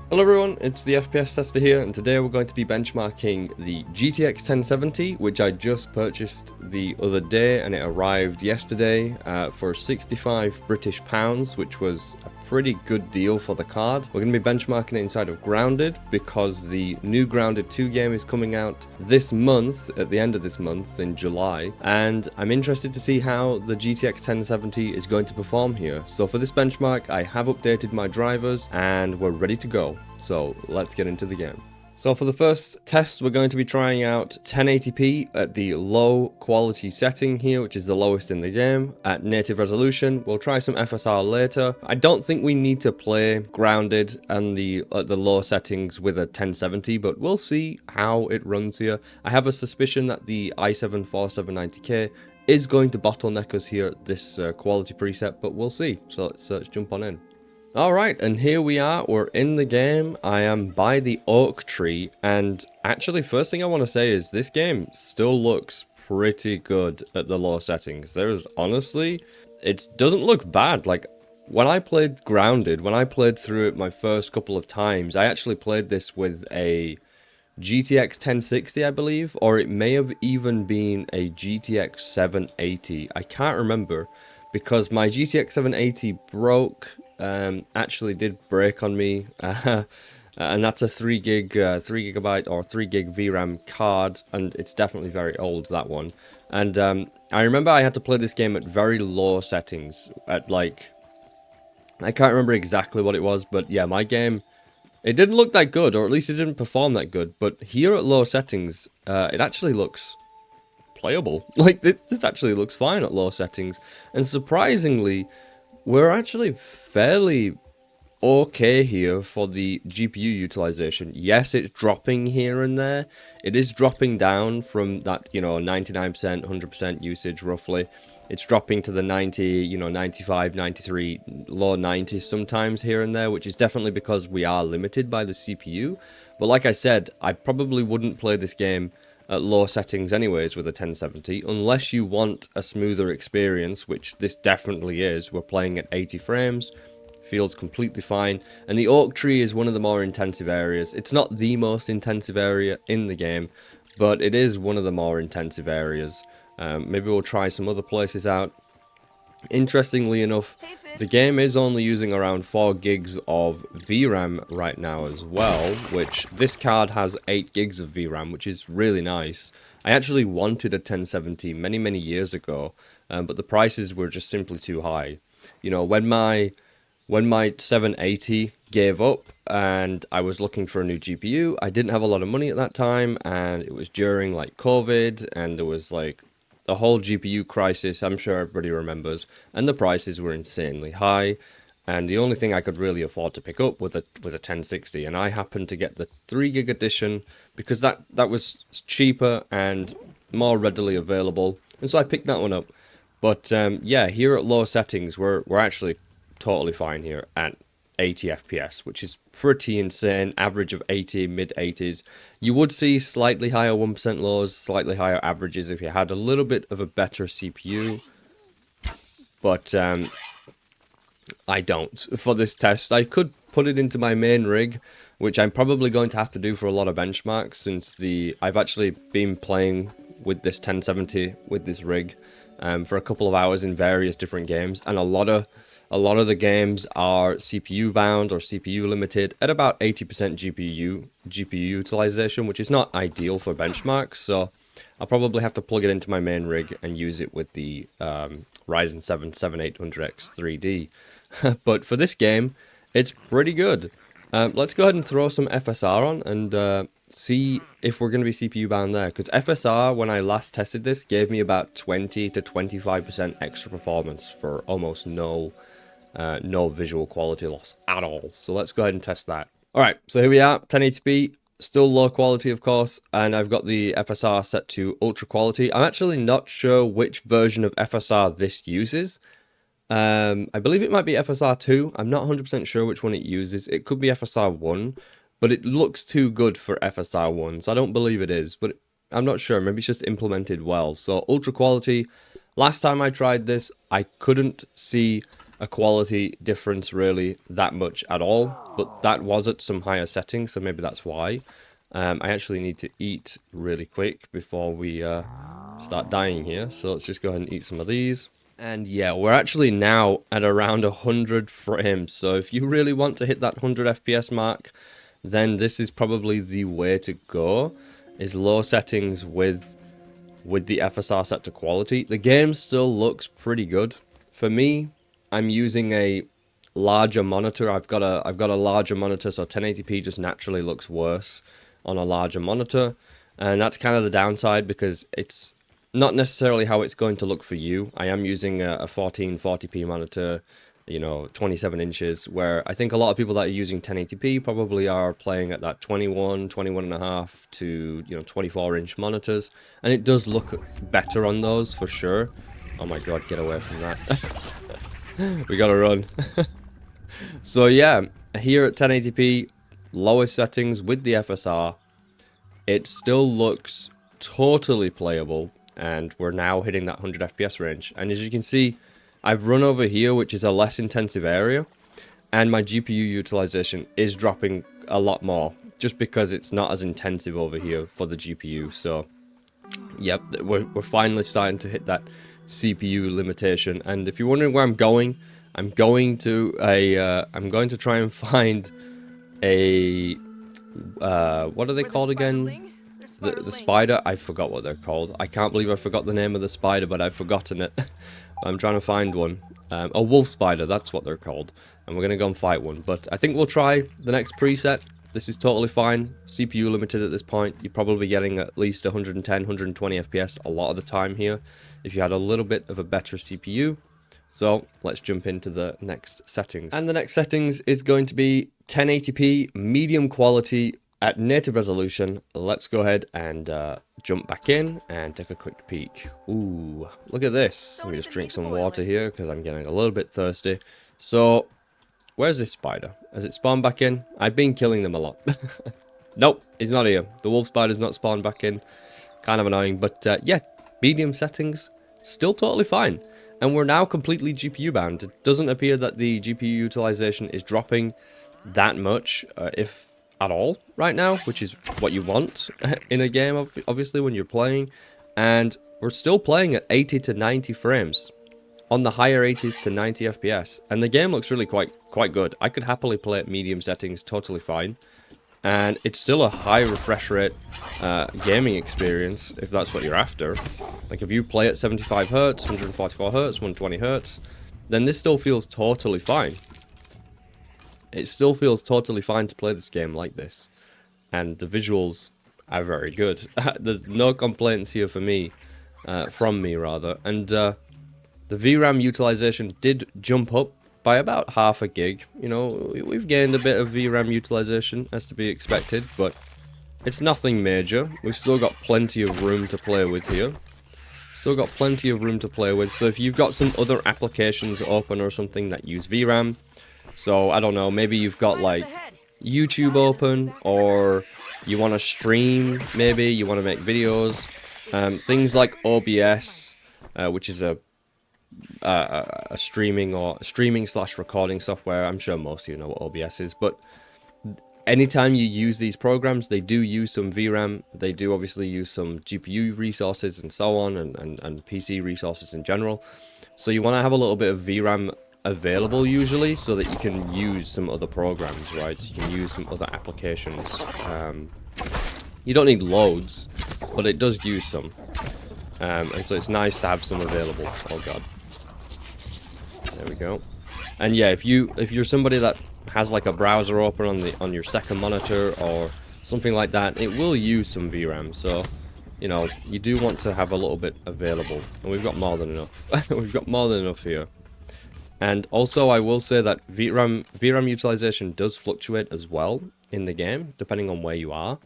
Hello everyone, it's the FPS tester here, and today we're going to be benchmarking the GTX 1070, which I just purchased the other day, and it arrived yesterday for 65 British pounds, which was a pretty good deal for the card. We're going to be benchmarking it inside of Grounded, because the new Grounded 2 game is coming out this month, at the end of this month, in July, and I'm interested to see how the GTX 1070 is going to perform here. So for this benchmark, I have updated my drivers, and we're ready to go. So let's get into the game. So for the first test, we're going to be trying out 1080p at the low quality setting here, which is the lowest in the game, at native resolution. We'll try some FSR later. I don't think we need to play Grounded and the low settings with a 1070, but we'll see how it runs here. I have a suspicion that the i7-4790K is going to bottleneck us here at this quality preset, but we'll see. So let's jump on in. Alright, and here we are, we're in the game. I am by the oak tree, and actually first thing I want to say is this game still looks pretty good at the low settings. There's honestly, it doesn't look bad. Like, when I played Grounded, when I played through it my first couple of times, I actually played this with a GTX 1060, I believe, or it may have even been a GTX 780. I can't remember, because my GTX 780 broke. Actually did break on me, and that's a 3 gigabyte or 3 gig VRAM card, and it's definitely very old, that one. And I remember I had to play this game at very low settings, at like, I can't remember exactly what it was, but yeah, my game, it didn't look that good, or at least it didn't perform that good, but here at low settings, it actually looks playable. Like, this actually looks fine at low settings, and surprisingly, we're actually fairly okay here for the GPU utilization. Yes, it's dropping here and there. It is dropping down from that, 99%, 100% usage roughly. It's dropping to the 90, 95, 93, low 90s sometimes here and there, which is definitely because we are limited by the CPU. But like I said, I probably wouldn't play this game at low settings anyways with a 1070, unless you want a smoother experience, which this definitely is. We're playing at 80 frames, feels completely fine, and the oak tree is one of the more intensive areas. It's not the most intensive area in the game, but it is one of the more intensive areas. Maybe we'll try some other places out. Interestingly enough, the game is only using around 4 gigs of VRAM right now as well, which this card has 8 gigs of VRAM, which is really nice. I actually wanted a 1070 many years ago, but the prices were just simply too high. When my 780 gave up and I was looking for a new GPU, I didn't have a lot of money at that time, and it was during like COVID, and there was like the whole GPU crisis, I'm sure everybody remembers, and the prices were insanely high, and the only thing I could really afford to pick up was a 1060, and I happened to get the 3 gig edition because that was cheaper and more readily available, and so I picked that one up. But yeah, here at low settings, we're actually totally fine here at 80 FPS, which is pretty insane. Average of 80, mid 80s. You would see slightly higher 1% lows, slightly higher averages if you had a little bit of a better CPU, but I don't for this test. I could put it into my main rig, which I'm probably going to have to do for a lot of benchmarks, since I've actually been playing with this 1070 with this rig for a couple of hours in various different games, and a lot of the games are CPU bound or CPU limited at about 80% GPU utilization, which is not ideal for benchmarks. So I'll probably have to plug it into my main rig and use it with the Ryzen 7 7800X 3D. But for this game, it's pretty good. Let's go ahead and throw some FSR on and see if we're going to be CPU bound there, because FSR, when I last tested this, gave me about 20 to 25% extra performance for almost no visual quality loss at all. So let's go ahead and test that. Alright, so here we are, 1080p, still low quality of course, and I've got the FSR set to ultra quality. I'm actually not sure which version of FSR this uses. I believe it might be FSR 2, I'm not 100% sure which one it uses. It could be FSR 1, but it looks too good for FSR 1, so I don't believe it is, but I'm not sure, maybe it's just implemented well. So ultra quality, last time I tried this, I couldn't see a quality difference really that much at all, but that was at some higher settings, so maybe that's why. I actually need to eat really quick before we start dying here, so let's just go ahead and eat some of these. And yeah, we're actually now at around 100 frames, so if you really want to hit that 100 FPS mark, then this is probably the way to go, is low settings with the FSR set to quality. The game still looks pretty good. For me, I'm using a larger monitor. I've got a larger monitor, so 1080p just naturally looks worse on a larger monitor, and that's kind of the downside because it's not necessarily how it's going to look for you. I am using a 1440p monitor, you know, 27 inches, where I think a lot of people that are using 1080p probably are playing at that 21 and a half to, you know, 24-inch monitors, and it does look better on those for sure. Oh my god, get away from that. We gotta run. So yeah, here at 1080p, lowest settings with the FSR, it still looks totally playable, and we're now hitting that 100 FPS range. And as you can see, I've run over here, which is a less intensive area, and my GPU utilization is dropping a lot more, just because it's not as intensive over here for the GPU. So, yep, we're finally starting to hit that CPU limitation. And if you're wondering where I'm going to I'm going to try and find a what are they called again? The spider? I forgot what they're called. I can't believe I forgot the name of the spider, but I've forgotten it. I'm trying to find one. A wolf spider, that's what they're called. And we're going to go and fight one. But I think we'll try the next preset. This is totally fine. CPU limited at this point. You're probably getting at least 110, 120 FPS a lot of the time here, if you had a little bit of a better CPU. So let's jump into the next settings. And the next settings is going to be 1080p, medium quality at native resolution. Let's go ahead and jump back in and take a quick peek. Ooh, look at this. Let me just drink some water here because I'm getting a little bit thirsty. So, where's this spider? Has it spawned back in? I've been killing them a lot. Nope, he's not here. The wolf spider's not spawned back in. Kind of annoying, but yeah, medium settings, still totally fine. And we're now completely GPU bound. It doesn't appear that the GPU utilization is dropping that much, if at all, right now, which is what you want in a game, obviously, when you're playing. And we're still playing at 80 to 90 frames, on the higher 80s to 90 FPS. And the game looks really quite good. I could happily play at medium settings totally fine. And it's still a high refresh rate gaming experience, if that's what you're after. Like, if you play at 75 Hz, 144 Hz, 120 Hz, then this still feels totally fine. It still feels totally fine to play this game like this. And the visuals are very good. There's no complaints here for me, from me rather. And the VRAM utilization did jump up by about half a gig. You know, we've gained a bit of VRAM utilization, as to be expected, but it's nothing major. We've still got plenty of room to play with here. So if you've got some other applications open or something that use VRAM, so I don't know, maybe you've got like YouTube open, or you want to stream, maybe you want to make videos, things like OBS, which is a streaming/recording software. I'm sure most of you know what OBS is, but anytime you use these programs, they do use some VRAM. They do obviously use some GPU resources and so on, and PC resources in general. So you want to have a little bit of VRAM available usually, so that you can use some other programs, right? So you can use some other applications. You don't need loads, but it does use some. And so it's nice to have some available. Oh god. There we go. And yeah, if you're somebody that has like a browser open on your second monitor or something like that, it will use some VRAM. So, you know, you do want to have a little bit available, and we've got more than enough. We've got more than enough here. And also, I will say that VRAM utilization does fluctuate as well in the game, depending on where you are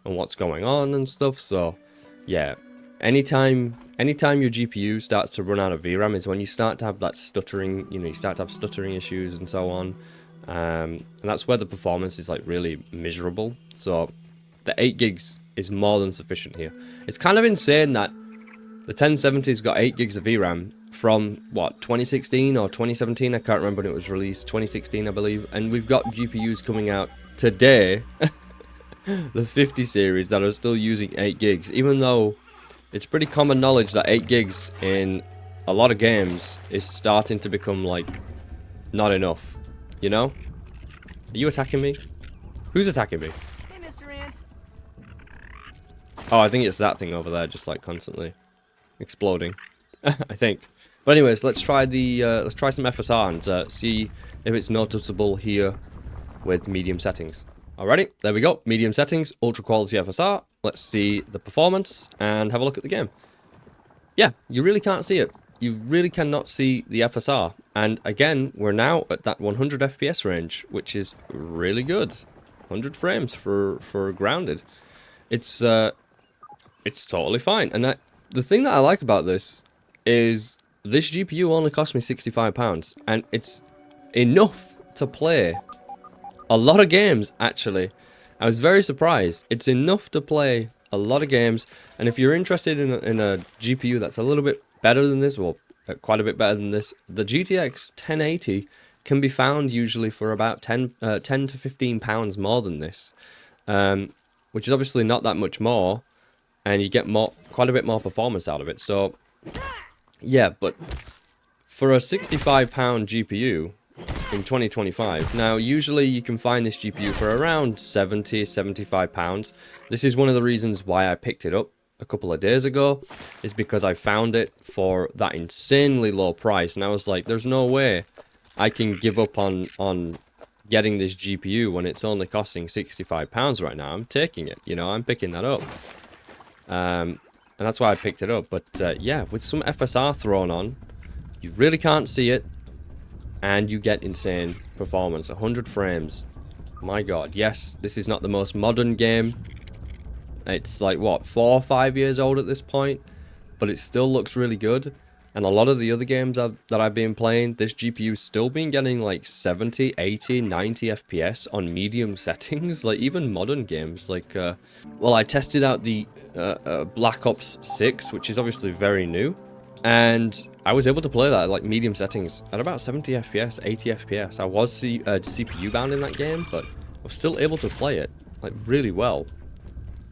and what's going on and stuff. So, yeah, anytime your GPU starts to run out of VRAM is when you start to have that stuttering. You know, you start to have stuttering issues and so on, and that's where the performance is like really miserable. So, the 8 gigs is more than sufficient here. It's kind of insane that the 1070's got 8 gigs of VRAM from what, 2016 or 2017? I can't remember when it was released. 2016, I believe. And we've got GPUs coming out today, the 50 series, that are still using 8 gigs, even though it's pretty common knowledge that 8 gigs in a lot of games is starting to become like not enough, you know? Are you attacking me? Who's attacking me? Hey, Mr. Ant. Oh, I think it's that thing over there, just like constantly exploding. I think. But anyways, let's try some FSR and see if it's noticeable here with medium settings. Alrighty, there we go. Medium settings, ultra quality FSR. Let's see the performance and have a look at the game. Yeah, you really can't see it. You really cannot see the FSR. And again, we're now at that 100 FPS range, which is really good. 100 frames for grounded. It's totally fine. And the thing that I like about this is this GPU only cost me £65, and it's enough to play a lot of games, actually. I was very surprised. It's enough to play a lot of games, and if you're interested in a GPU that's a little bit better than this, well, quite a bit better than this, the GTX 1080 can be found usually for about 10 to £15 more than this, which is obviously not that much more, and you get quite a bit more performance out of it. So yeah, but for a £65 GPU in 2025, now usually you can find this GPU for around £70–75. This is one of the reasons why I picked it up a couple of days ago, is because I found it for that insanely low price, and I was like, there's no way I can give up on getting this GPU when it's only costing £65 right now. I'm taking it, you know, I'm picking that up. And that's why I picked it up. But yeah, with some FSR thrown on, you really can't see it, and you get insane performance. 100 frames. My god, yes, this is not the most modern game. It's like, what, 4 or 5 years old at this point, but it still looks really good. And a lot of the other games that I've been playing, this GPU's still been getting like 70, 80, 90 FPS on medium settings. Like even modern games, like, well, I tested out the Black Ops 6, which is obviously very new, and I was able to play that at like medium settings at about 70 FPS, 80 FPS. I was CPU bound in that game, but I was still able to play it like really well.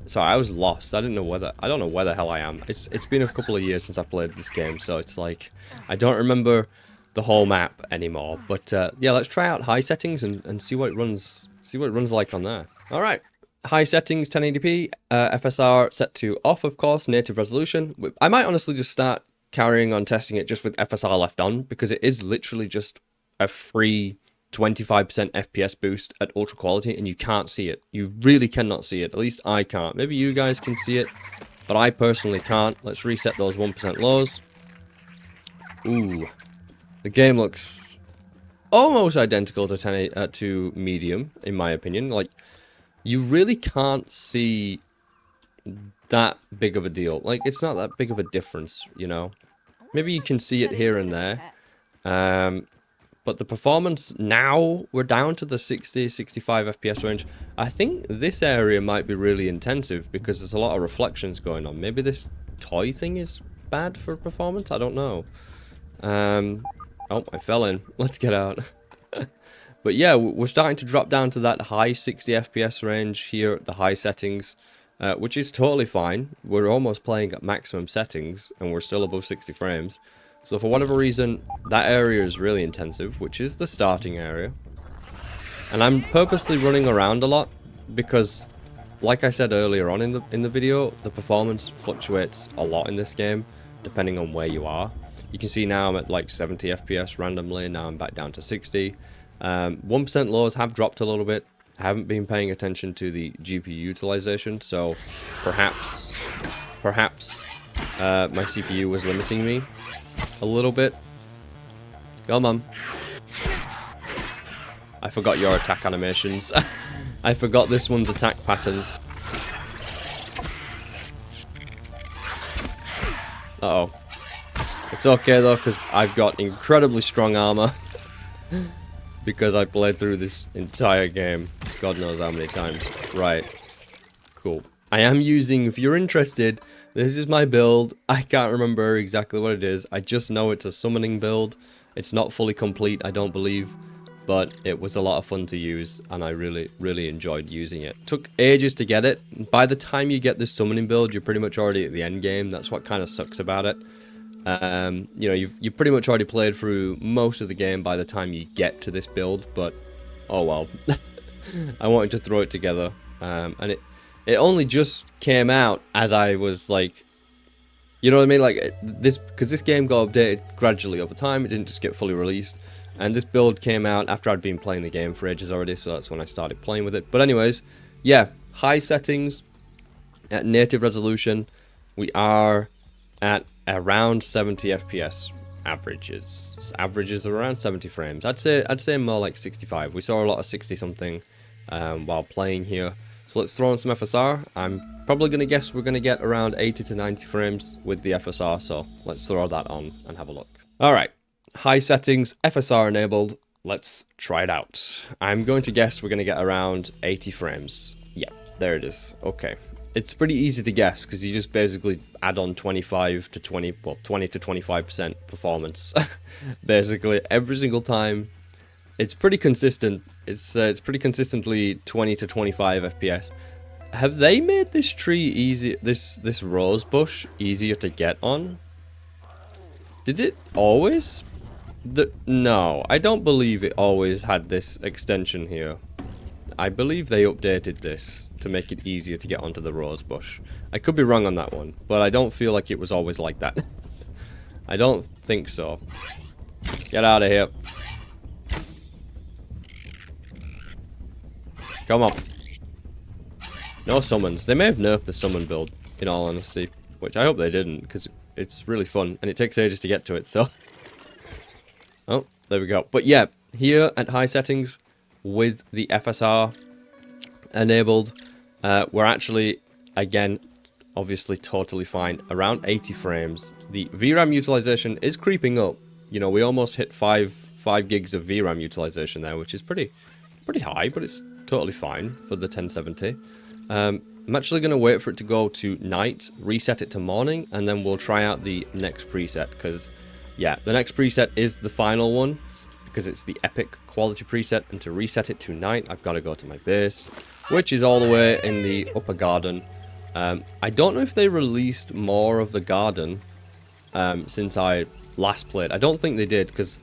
So I was lost. I don't know where the hell I am. It's been a couple of years since I played this game, so it's like I don't remember the whole map anymore. But yeah, let's try out high settings and see what it runs. See what it runs like on there. All right, high settings, 1080p, FSR set to off, of course, native resolution. I might honestly just start carrying on testing it just with FSR left on, because it is literally just a free 25% FPS boost at ultra quality, and you can't see it. You really cannot see it. At least I can't. Maybe you guys can see it, but I personally can't. Let's reset those 1% lows. Ooh, the game looks almost identical to medium, in my opinion. Like, you really can't see that big of a deal. Like, it's not that big of a difference, you know. Maybe you can see it here and there. But the performance now, we're down to the 60–65 FPS range. I think this area might be really intensive because there's a lot of reflections going on. Maybe this toy thing is bad for performance? I don't know. Oh, I fell in. Let's get out. But yeah, we're starting to drop down to that high 60 FPS range here at the high settings, which is totally fine. We're almost playing at maximum settings and we're still above 60 frames. So for whatever reason, that area is really intensive, which is the starting area. And I'm purposely running around a lot because, like I said earlier on in the video, the performance fluctuates a lot in this game, depending on where you are. You can see now I'm at like 70 FPS randomly, now I'm back down to 60. 1% lows have dropped a little bit. I haven't been paying attention to the GPU utilization, so perhaps my CPU was limiting me a little bit. Come on. I forgot your attack animations. I forgot this one's attack patterns. Uh-oh. It's okay though, because I've got incredibly strong armor. Because I played through this entire game. God knows how many times. Right. Cool. I am using, if you're interested, This is my build. I can't remember exactly what it is. I just know it's a summoning build. It's not fully complete, I don't believe, but it was a lot of fun to use, and I really enjoyed using it. Took ages to get it. By the time you get this summoning build, you're pretty much already at the end game. That's what kind of sucks about it. You know, you've pretty much already played through most of the game by the time you get to this build, but oh well. I wanted to throw it together, and it only just came out as I was like, you know what I mean, like this, because this game got updated gradually over time. It didn't just get fully released, and this build came out after I'd been playing the game for ages already, so that's when I started playing with it. But anyways, yeah, high settings at native resolution. We are at around 70 FPS averages are around 70 frames. I'd say more like 65. We saw a lot of 60 something while playing here. So let's throw on some FSR. I'm probably going to guess we're going to get around 80 to 90 frames with the FSR, so let's throw that on and have a look. Alright, high settings, FSR enabled. Let's try it out. I'm going to guess we're going to get around 80 frames. Yeah, there it is. Okay. It's pretty easy to guess because you just basically add on 20 to 25% performance. Basically, every single time. It's pretty consistent. It's pretty consistently 20 to 25 FPS. Have they made this tree easy? This rose bush easier to get on? Did it always? No, I don't believe it always had this extension here. I believe they updated this to make it easier to get onto the rose bush. I could be wrong on that one, but I don't feel like it was always like that. I don't think so. Get out of here. Come on. No summons. They may have nerfed the summon build, in all honesty. Which I hope they didn't, because it's really fun. And it takes ages to get to it, so... Oh, there we go. But yeah, here at high settings, with the FSR enabled, we're actually, again, obviously totally fine. Around 80 frames. The VRAM utilization is creeping up. You know, we almost hit 5 gigs of VRAM utilization there, which is pretty high, but it's totally fine for the 1070. I'm actually going to wait for it to go to night, reset it to morning, and then we'll try out the next preset, because, yeah, the next preset is the final one, because it's the epic quality preset, and to reset it to night, I've got to go to my base, which is all the way in the upper garden. I don't know if they released more of the garden since I last played. I don't think they did, because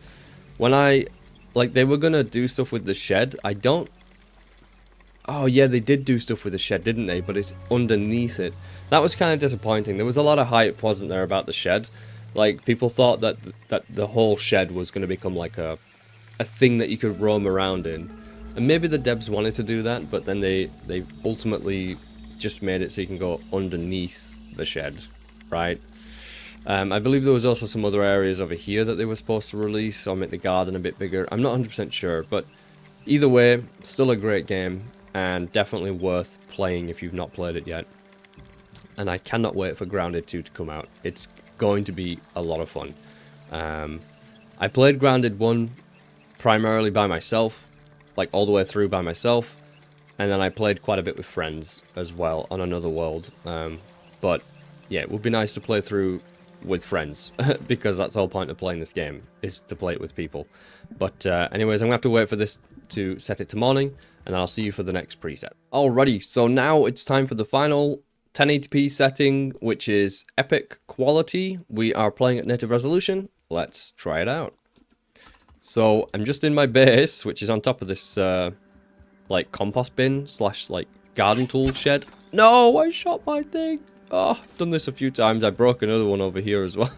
when they were going to do stuff with the shed, Oh, yeah, they did do stuff with the shed, didn't they? But it's underneath it. That was kind of disappointing. There was a lot of hype, wasn't there, about the shed? Like, people thought that the whole shed was going to become like a thing that you could roam around in. And maybe the devs wanted to do that, but then they ultimately just made it so you can go underneath the shed, right? I believe there was also some other areas over here that they were supposed to release, or make the garden a bit bigger. I'm not 100% sure, but either way, still a great game. And definitely worth playing if you've not played it yet. And I cannot wait for Grounded 2 to come out. It's going to be a lot of fun. I played Grounded 1 primarily by myself, like all the way through by myself. And then I played quite a bit with friends as well on another world. But yeah, it would be nice to play through with friends, because that's the whole point of playing this game, is to play it with people. But anyways, I'm going to have to wait for this to set it to morning, and then I'll see you for the next preset. Alrighty, so now it's time for the final 1080p setting, which is epic quality. We are playing at native resolution. Let's try it out. So I'm just in my base, which is on top of this like compost bin / like garden tool shed. No, I shot my thing. Oh, I've done this a few times. I broke another one over here as well.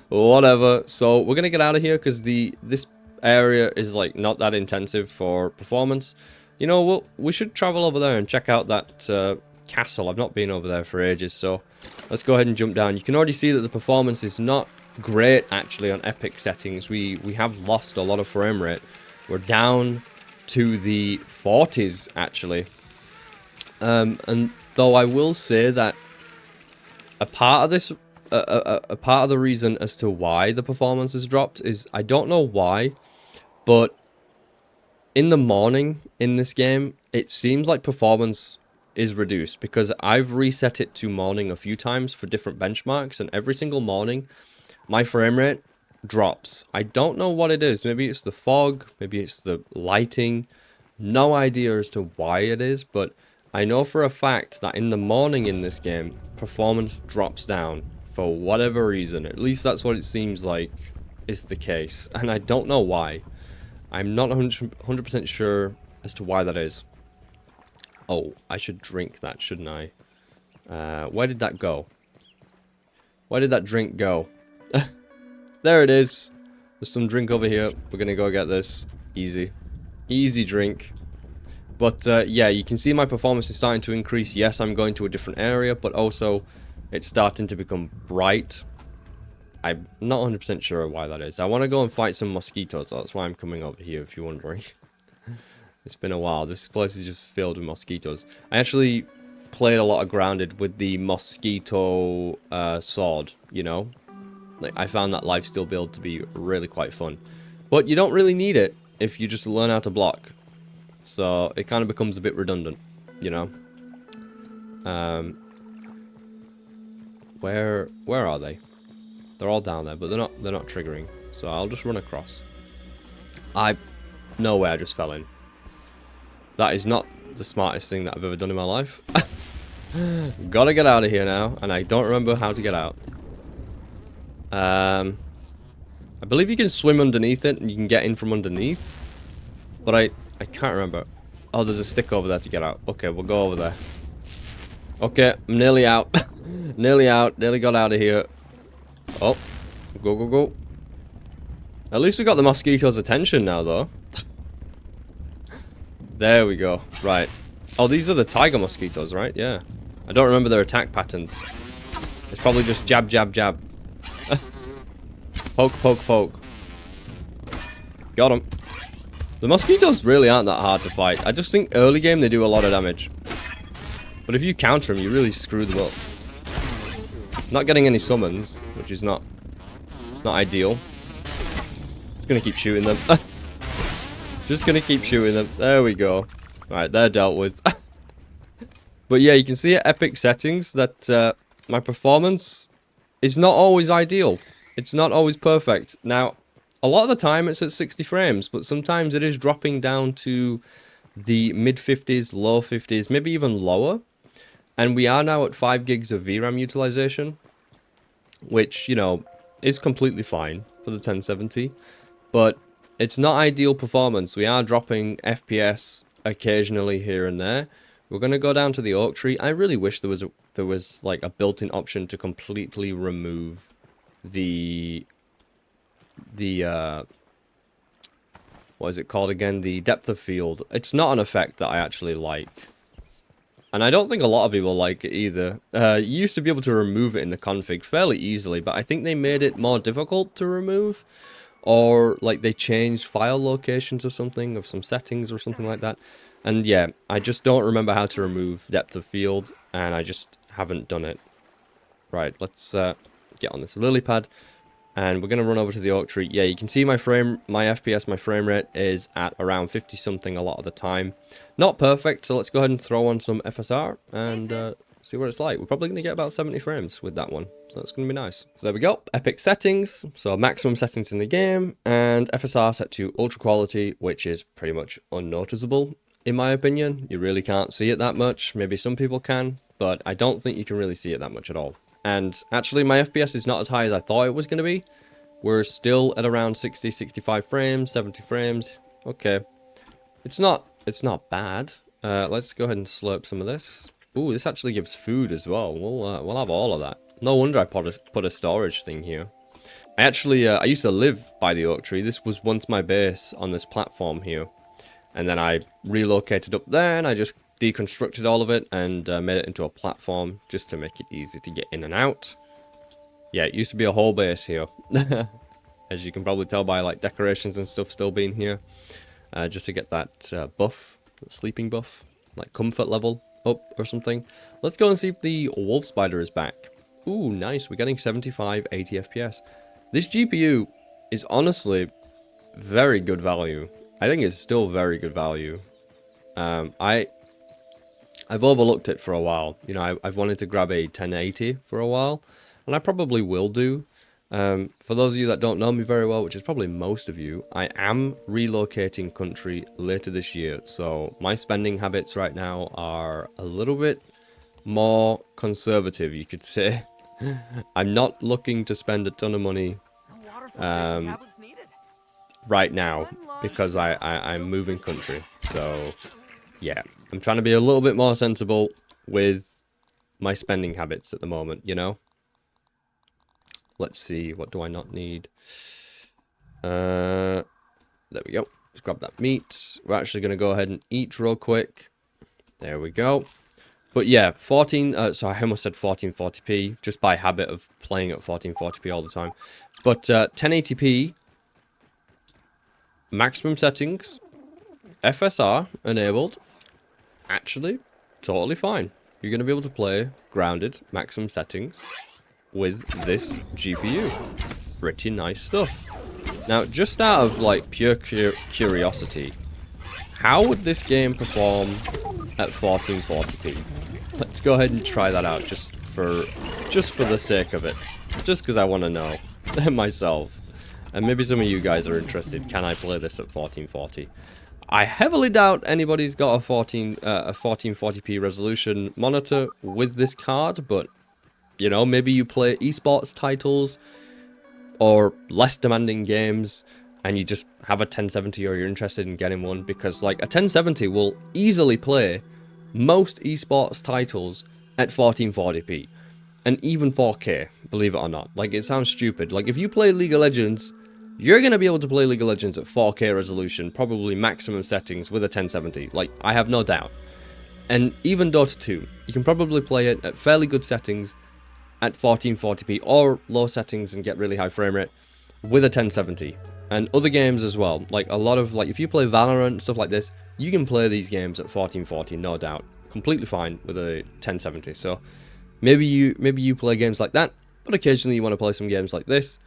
Whatever. So we're gonna get out of here because this area is like not that intensive for performance. You know, we should travel over there and check out that castle. I've not been over there for ages, so let's go ahead and jump down. You can already see that the performance is not great actually on epic settings. We have lost a lot of frame rate. We're down to the 40s actually. And though I will say that a part of this, a part of the reason as to why the performance has dropped is, I don't know why, but in the morning in this game, it seems like performance is reduced, because I've reset it to morning a few times for different benchmarks, and every single morning my frame rate drops. I don't know what it is. Maybe it's the fog, maybe it's the lighting. No idea as to why it is, but I know for a fact that in the morning in this game, performance drops down for whatever reason. At least that's what it seems like is the case, and I don't know why. I'm not 100% sure as to why that is. Oh, I should drink that, shouldn't I? Where did that go? Where did that drink go? There it is. There's some drink over here. We're gonna go get this. Easy. Easy drink. But yeah, you can see my performance is starting to increase. Yes, I'm going to a different area, but also it's starting to become bright. I'm not 100% sure why that is. I want to go and fight some mosquitoes. That's why I'm coming over here, if you're wondering. It's been a while. This place is just filled with mosquitoes. I actually played a lot of Grounded with the mosquito sword, you know? Like, I found that lifesteal build to be really quite fun. But you don't really need it if you just learn how to block. So it kind of becomes a bit redundant, you know? Where are they? They're all down there, but they're not triggering. So I'll just run across. No way, I just fell in. That is not the smartest thing that I've ever done in my life. Gotta get out of here now, and I don't remember how to get out. I believe you can swim underneath it, and you can get in from underneath. But I can't remember. Oh, there's a stick over there to get out. Okay, we'll go over there. Okay, I'm nearly out. Nearly out. Nearly got out of here. Oh, go. At least we got the mosquitoes' attention now, though. There we go. Right. Oh, these are the tiger mosquitoes, right? Yeah. I don't remember their attack patterns. It's probably just jab. Poke. Got him. The mosquitoes really aren't that hard to fight. I just think early game they do a lot of damage. But if you counter them, you really screw them up. Not getting any summons, which is not ideal. Just gonna keep shooting them. Just gonna keep shooting them. There we go. Alright, they're dealt with. But yeah, you can see at epic settings that my performance is not always ideal. It's not always perfect. Now, a lot of the time it's at 60 frames, but sometimes it is dropping down to the mid-50s, low 50s, maybe even lower. And we are now at 5 gigs of VRAM utilization, which, you know, is completely fine for the 1070. But it's not ideal performance. We are dropping FPS occasionally here and there. We're going to go down to the oak tree. I really wish there was like a built-in option to completely remove the what is it called again? The depth of field. It's not an effect that I actually like. And I don't think a lot of people like it either. You used to be able to remove it in the config fairly easily, but I think they made it more difficult to remove. Or, like, they changed file locations or something, of some settings or something like that. And yeah, I just don't remember how to remove depth of field, and I just haven't done it. Right, let's get on this lily pad. And we're going to run over to the oak tree. Yeah, you can see my FPS, my frame rate is at around 50 something a lot of the time. Not perfect, so let's go ahead and throw on some FSR and see what it's like. We're probably going to get about 70 frames with that one. So that's going to be nice. So there we go. Epic settings. So maximum settings in the game. And FSR set to ultra quality, which is pretty much unnoticeable. In my opinion, you really can't see it that much. Maybe some people can, but I don't think you can really see it that much at all. And actually, my FPS is not as high as I thought it was going to be. We're still at around 60, 65 frames, 70 frames. Okay. It's not bad. Let's go ahead and slurp some of this. Ooh, this actually gives food as well. We'll have all of that. No wonder I put a storage thing here. I used to live by the oak tree. This was once my base on this platform here. And then I relocated up there and I just deconstructed all of it and made it into a platform just to make it easy to get in and out. Yeah, it used to be a whole base here. As you can probably tell by like decorations and stuff still being here. Just to get that buff, that sleeping buff, like comfort level up or something. Let's go and see if the wolf spider is back. Ooh, nice. We're getting 75, 80 FPS. This GPU is honestly very good value. I think it's still very good value. I I've overlooked it for a while. You know, I've wanted to grab a 1080 for a while, and I probably will do. For those of you that don't know me very well, which is probably most of you, I am relocating country later this year, so my spending habits right now are a little bit more conservative, you could say. I'm not looking to spend a ton of money right now because I'm moving country. So yeah, I'm trying to be a little bit more sensible with my spending habits at the moment, you know. Let's see, what do I not need? There we go. Let's grab that meat. We're actually going to go ahead and eat real quick. There we go. But yeah, so I almost said 1440p, just by habit of playing at 1440p all the time. But 1080p, maximum settings, FSR enabled, actually, totally fine. You're going to be able to play grounded, maximum settings with this GPU. Pretty nice stuff. Now, just out of like pure curiosity, how would this game perform at 1440p? Let's go ahead and try that out just for the sake of it. Just because I want to know myself. And maybe some of you guys are interested. Can I play this at 1440? I heavily doubt anybody's got a 1440p resolution monitor with this card, but you know, maybe you play esports titles or less demanding games and you just have a 1070 or you're interested in getting one, because like a 1070 will easily play most esports titles at 1440p and even 4K, believe it or not. Like, it sounds stupid. Like, if you play League of Legends, you're going to be able to play League of Legends at 4K resolution, probably maximum settings with a 1070. Like, I have no doubt. And even Dota 2, you can probably play it at fairly good settings at 1440p or low settings and get really high frame rate with a 1070. And other games as well, like a lot of, like, if you play Valorant, stuff like this, you can play these games at 1440, no doubt. Completely fine with a 1070. So maybe you play games like that, but occasionally you want to play some games like this.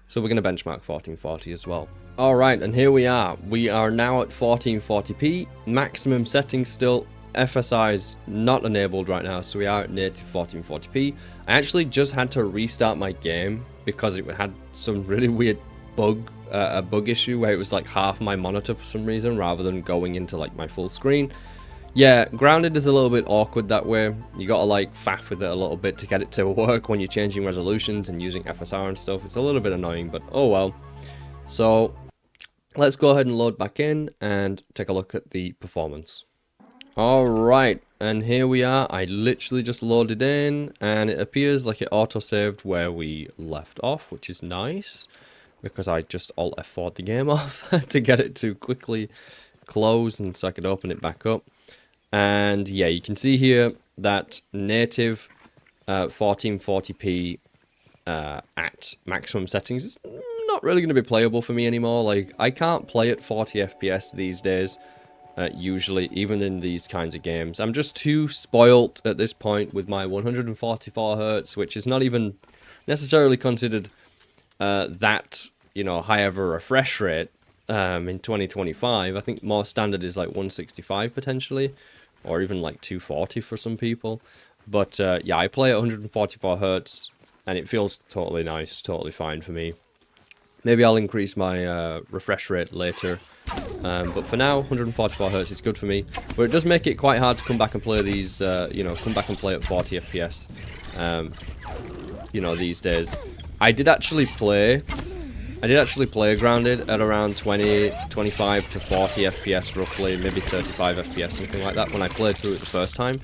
So we're going to benchmark 1440 as well. Alright, and here we are. We are now at 1440p, maximum settings still. FSR is not enabled right now, so we are at native 1440p. I actually just had to restart my game because it had some really weird a bug issue where it was like half my monitor for some reason rather than going into like my full screen. Yeah, grounded is a little bit awkward that way. You gotta like faff with it a little bit to get it to work when you're changing resolutions and using FSR and stuff. It's a little bit annoying, but oh well. So let's go ahead and load back in and take a look at the performance. Alright, and here we are. I literally just loaded in and it appears like it auto-saved where we left off, which is nice because I just Alt F4'd the game off to get it to quickly close and so I could open it back up. And yeah, you can see here that native 1440p at maximum settings is not really going to be playable for me anymore. Like, I can't play at 40 FPS these days. Usually, even in these kinds of games. I'm just too spoilt at this point with my 144 Hz, which is not even necessarily considered that, you know, high of a refresh rate in 2025. I think more standard is like 165 potentially, or even like 240 for some people. But yeah, I play at 144 Hz, and it feels totally nice, totally fine for me. Maybe I'll increase my refresh rate later. But for now, 144 Hz is good for me. But it does make it quite hard to come back and play these, you know, come back and play at 40 FPS, you know, these days. I did actually play grounded at around 25 to 40 FPS roughly, maybe 35 FPS, something like that, when I played through it the first time.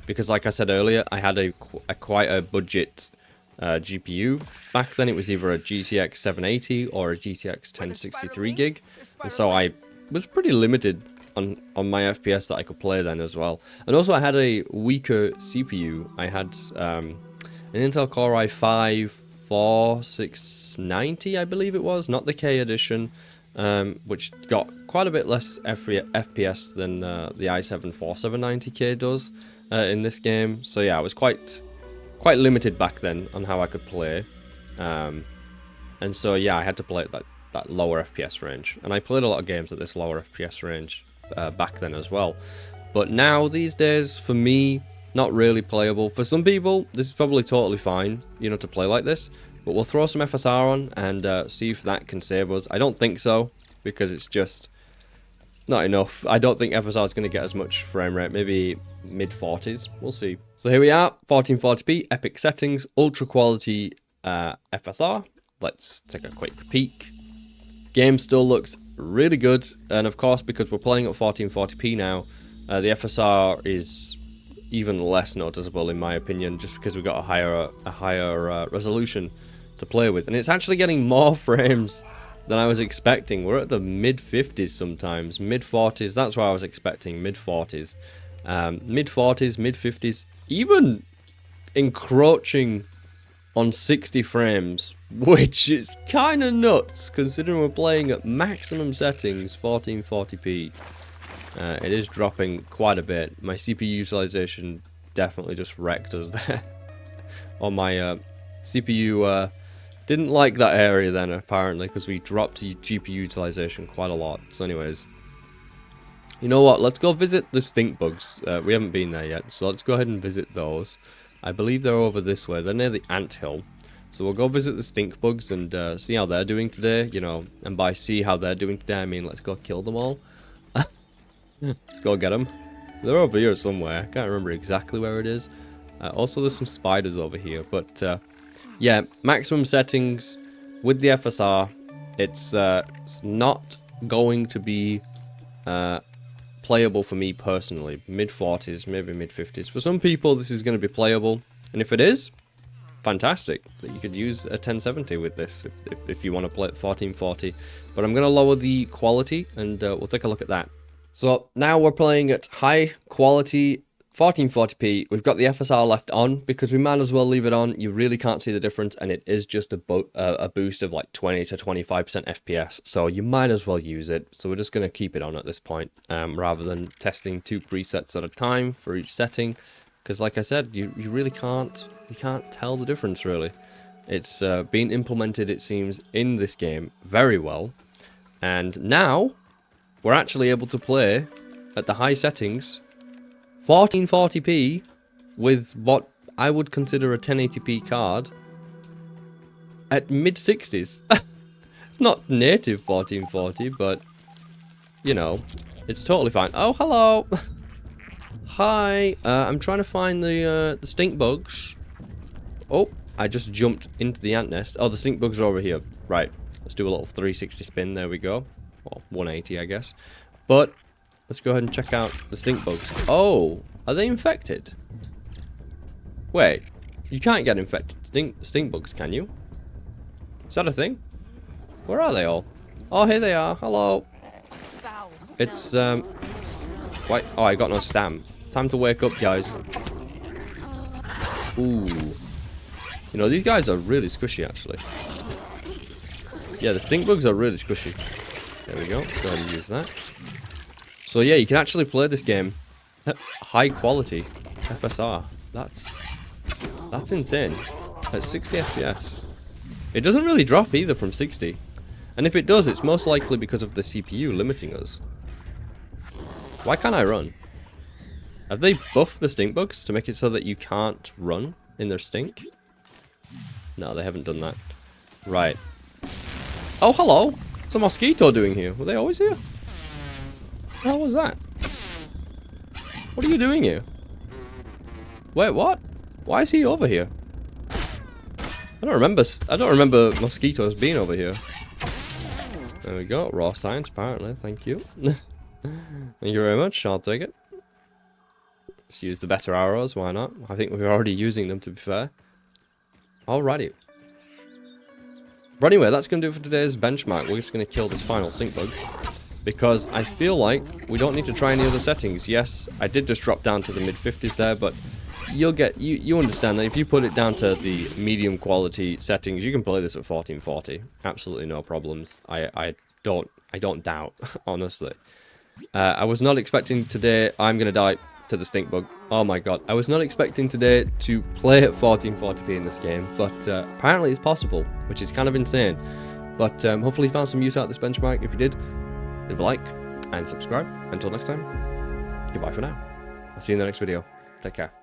Because like I said earlier, I had quite a budget GPU. Back then it was either a GTX 780 or a GTX 1063 gig, and so I was pretty limited on my FPS that I could play then as well. And also I had a weaker CPU. I had an Intel Core i5-4690, I believe it was, not the K edition, which got quite a bit less FPS than the i7-4790K does in this game. So yeah, I was quite limited back then on how I could play, and so yeah, I had to play at that lower FPS range, and I played a lot of games at this lower FPS range back then as well. But now, these days, for me, not really playable. For some people, this is probably totally fine, you know, to play like this. But we'll throw some FSR on and see if that can save us. I don't think so, because it's just not enough. I don't think FSR is going to get as much frame rate, maybe mid-40s. We'll see. So here we are, 1440p, epic settings, ultra quality FSR. Let's take a quick peek. Game still looks really good, and of course, because we're playing at 1440p now, the FSR is even less noticeable in my opinion, just because we've got a higher resolution to play with, and it's actually getting more frames than I was expecting. We're at the mid-50s sometimes, mid-40s. That's what I was expecting, mid-40s, mid-40s, mid-50s, even encroaching on 60 frames, which is kind of nuts considering we're playing at maximum settings, 1440p. It is dropping quite a bit. My CPU utilization definitely just wrecked us there. On my CPU didn't like that area then, apparently, because we dropped GPU utilization quite a lot. So anyways, you know what? Let's go visit the stink bugs. We haven't been there yet, so let's go ahead and visit those. I believe they're over this way. They're near the anthill. So we'll go visit the stink bugs and see how they're doing today, you know. And by see how they're doing today, I mean let's go kill them all. Let's go get them. They're over here somewhere. I can't remember exactly where it is. Also, there's some spiders over here. But, yeah, maximum settings with the FSR. It's not going to be playable for me personally. Mid-40s, maybe mid-50s. For some people, this is going to be playable. And if it is, fantastic. You could use a 1070 with this if you want to play at 1440. But I'm going to lower the quality, and we'll take a look at that. So now we're playing at high quality 1440p. We've got the FSR left on because we might as well leave it on. You really can't see the difference, and it is just a boost of like 20 to 25% FPS. So you might as well use it. So we're just going to keep it on at this point, rather than testing 2 presets at a time for each setting. Because like I said, you really can't tell the difference really. It's been implemented, it seems, in this game very well, and now we're actually able to play at the high settings 1440p with what I would consider a 1080p card at mid-60s. It's not native 1440, but you know, it's totally fine. Oh, hello. Hi. I'm trying to find the stink bugs. Oh, I just jumped into the ant nest. Oh, the stink bugs are over here. Right. Let's do a little 360 spin. There we go. Well, 180, I guess. But let's go ahead and check out the stink bugs. Oh, are they infected? Wait, you can't get infected stink bugs, can you? Is that a thing? Where are they all? Oh, here they are. Hello. It's wait. Oh, I got no stam. Time to wake up, guys. Ooh. You know, these guys are really squishy, actually. Yeah, the stink bugs are really squishy. There we go. Let's go ahead and use that. So yeah, you can actually play this game at high quality FSR. That's insane. At 60 FPS. It doesn't really drop either from 60. And if it does, it's most likely because of the CPU limiting us. Why can't I run? Have they buffed the stink bugs to make it so that you can't run in their stink? No, they haven't done that. Right. Oh, hello. What's a mosquito doing here? Were they always here? What the hell was that? What are you doing here? Wait, what? Why is he over here? I don't remember mosquitoes being over here. There we go. Raw science, apparently. Thank you. Thank you very much. I'll take it. Let's use the better arrows. Why not? I think we're already using them, to be fair. Alrighty. But anyway, that's going to do it for today's benchmark. We're just going to kill this final stink bug, because I feel like we don't need to try any other settings. Yes, I did just drop down to the mid-50s there, but you understand that if you put it down to the medium quality settings, you can play this at 1440. Absolutely no problems. I don't doubt, honestly. I was not expecting today I'm going to die to the stink bug. Oh my god. I was not expecting today to play at 1440p in this game, but apparently it's possible, which is kind of insane. But hopefully you found some use out of this benchmark. If you did, leave a like and subscribe. Until next time. goodbye for now. I'll see you in the next video. Take care.